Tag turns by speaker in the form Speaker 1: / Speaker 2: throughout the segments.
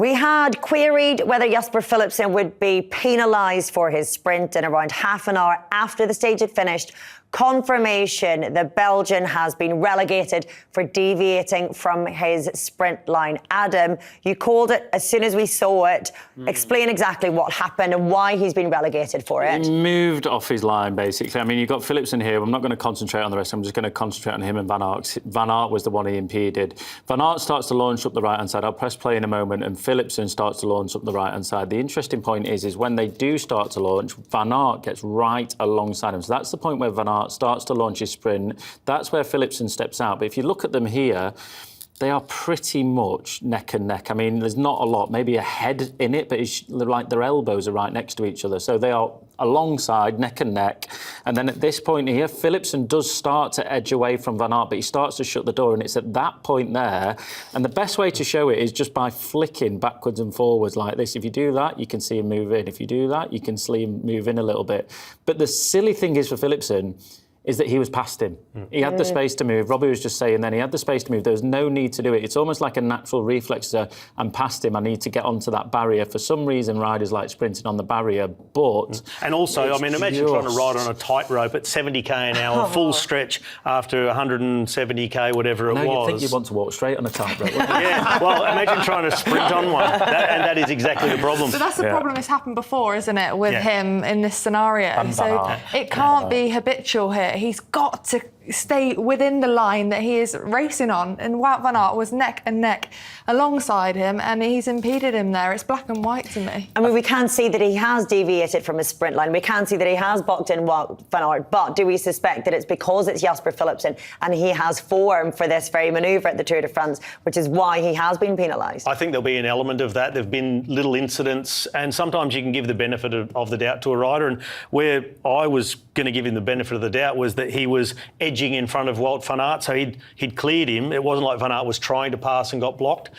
Speaker 1: We had queried whether Jasper Philipsen would be penalised for his sprint, and around half an hour after the stage had finished, confirmation the Belgian has been relegated for deviating from his sprint line. Adam, you called it as soon as we saw it. Explain exactly what happened and why he's been relegated for it.
Speaker 2: He moved off his line, basically. I mean, you've got Philipsen here. I'm not going to concentrate on the rest. I'm just going to concentrate on him and Van Aert. Van Aert was the one he impeded. Van Aert starts to launch up the right-hand side. I'll press play in a moment, and Philipsen starts to launch up the right-hand side. The interesting point is when they do start to launch, Van Aert gets right alongside him. So that's the point where Van Aert starts to launch his sprint. That's where Philipsen steps out. But if you look at them here, they are pretty much neck and neck. I mean, there's not a lot, maybe a head in it, but it's like their elbows are right next to each other. So they are alongside, neck and neck. And then at this point here, Philipsen does start to edge away from Van Aert, but he starts to shut the door. And it's at that point there. And the best way to show it is just by flicking backwards and forwards like this. If you do that, you can see him move in. If you do that, you can see him move in a little bit. But the silly thing is for Philipsen, is that he was past him. He had the space to move. Robbie was just saying then he had the space to move. There was no need to do it. It's almost like a natural reflex. I'm past him. I need to get onto that barrier. For some reason, riders like sprinting on the barrier, but...
Speaker 3: And also, I mean, imagine trying to ride on a tightrope at 70k an hour, full stretch after 170k, whatever it was.
Speaker 2: No, you'd think you'd want to walk straight on a tightrope.
Speaker 3: Yeah, well, imagine trying to sprint on one. And that is exactly the problem.
Speaker 4: So that's the problem that's happened before, isn't it, with him in this scenario? So it can't be habitual here. He's got to stay within the line that he is racing on, and Wout van Aert was neck and neck alongside him, and he's impeded him there. It's black and white to me.
Speaker 1: I mean, we can see that he has deviated from his sprint line. We can see that he has boxed in Wout van Aert, but do we suspect that it's because it's Jasper Philipsen and he has form for this very manoeuvre at the Tour de France, which is why he has been penalised?
Speaker 3: I think there'll be an element of that. There have been little incidents, and sometimes you can give the benefit of the doubt to a rider, and where I was going to give him the benefit of the doubt was that he was edging in front of Wout van Aert, so he'd cleared him. It wasn't like Van Aert was trying to pass and got blocked.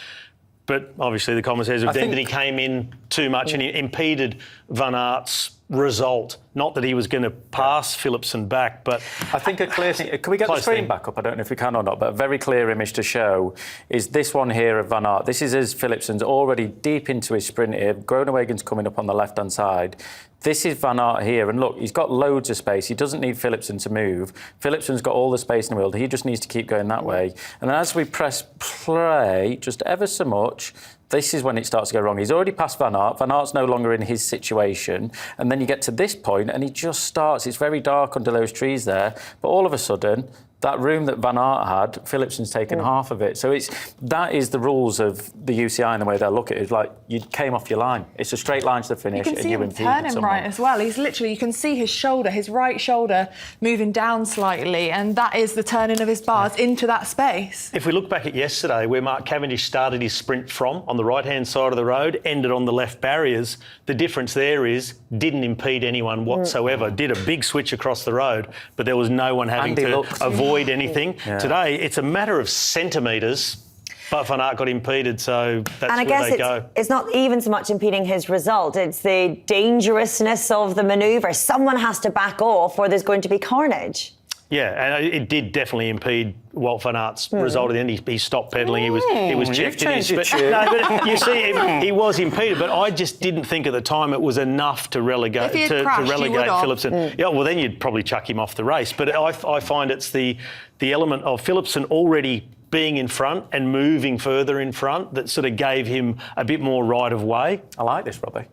Speaker 3: But obviously the commentators have deemed that he came in too much and he impeded Van Aert's result. Not that he was going to pass Philipsen back, but...
Speaker 2: I think a clear thing... Can we get the screen back up? I don't know if we can or not, but a very clear image to show is this one here of Van Aert. This is as Philipsen's already deep into his sprint here. Groeneweggen's coming up on the left-hand side. This is Van Aert here, and look, he's got loads of space. He doesn't need Philipsen to move. Philipsen's got all the space in the world. He just needs to keep going that way. And then as we press play, just ever so much, this is when it starts to go wrong. He's already passed Van Aert. Van Aert's no longer in his situation. And then you get to this point, and he just starts. It's very dark under those trees there. But all of a sudden, that room that Van Aert had, Philipsen's taken half of it. So that is the rules of the UCI and the way they look at it. It's like you came off your line. It's a straight line to the finish.
Speaker 4: You can see him turn him right as well. He's literally, you can see his shoulder, his right shoulder moving down slightly, and that is the turning of his bars into that space.
Speaker 3: If we look back at yesterday, where Mark Cavendish started his sprint from, on the right-hand side of the road, ended on the left barriers, the difference there is didn't impede anyone whatsoever. Did a big switch across the road, but there was no one having to avoid anything. Today, it's a matter of centimetres, but Van Aert got impeded, so that's where they go.
Speaker 1: It's not even so much impeding his result, it's the dangerousness of the manoeuvre. Someone has to back off or there's going to be carnage.
Speaker 3: Yeah, and it did definitely impede Wout van Aert's result at the end. He stopped pedalling. He was checked in his speed. No, but you see, he was impeded. But I just didn't think at the time it was enough to relegate Philipsen. Yeah, well then you'd probably chuck him off the race. But I find it's the element of Philipsen already being in front and moving further in front that sort of gave him a bit more right of way.
Speaker 2: I like this, Robbie.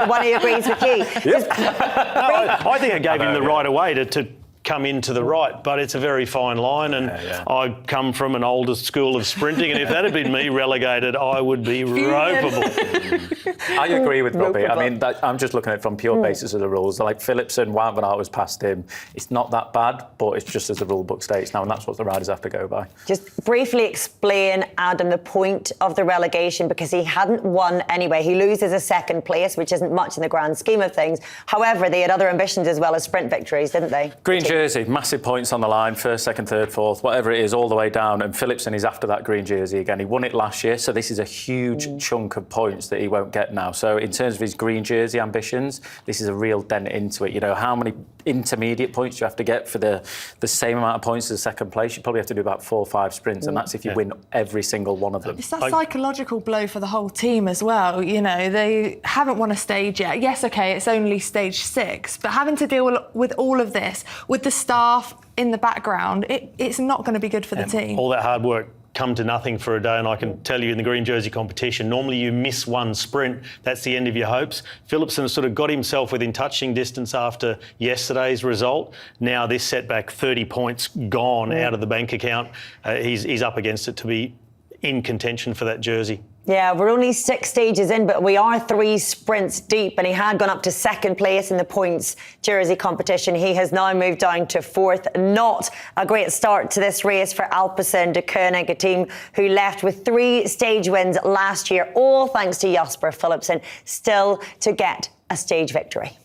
Speaker 1: One who agrees with you.
Speaker 3: I think it gave him the right of way to come into the right, but it's a very fine line, and I come from an older school of sprinting, and if that had been me relegated, I would be ropeable.
Speaker 2: I agree with Robbie. I mean, I'm just looking at it from pure basis of the rules. Like Philipsen, Wout van Aert was past him. It's not that bad, but it's just as the rule book states now, and that's what the riders have to go by.
Speaker 1: Just briefly explain, Adam, the point of the relegation, because he hadn't won anyway. He loses a second place, which isn't much in the grand scheme of things. However, they had other ambitions as well as sprint victories, didn't they?
Speaker 2: Green jersey, massive points on the line, first, second, third, fourth, whatever it is, all the way down. And Philipsen is after that green jersey again. He won it last year, so this is a huge chunk of points that he won't get now. So in terms of his green jersey ambitions, this is a real dent into it. You know, how many intermediate points do you have to get for the same amount of points as second place? You probably have to do about 4 or 5 sprints, and that's if you win every single one of them.
Speaker 4: It's that psychological blow for the whole team as well. You know, they haven't won a stage yet. Yes, okay, it's only stage 6, but having to deal with all of this, with the staff in the background, it's not going to be good for the team.
Speaker 3: All that hard work come to nothing for a day, and I can tell you in the green jersey competition, normally you miss one sprint, that's the end of your hopes. Philipsen sort of got himself within touching distance after yesterday's result. Now this setback, 30 points gone out of the bank account. He's up against it to be in contention for that jersey.
Speaker 1: Yeah, we're only 6 stages in, but we are 3 sprints deep, and he had gone up to second place in the points jersey competition. He has now moved down to 4th. Not a great start to this race for Alpecin de Koenig, a team who left with 3 stage wins last year, all thanks to Jasper Philipsen, still to get a stage victory.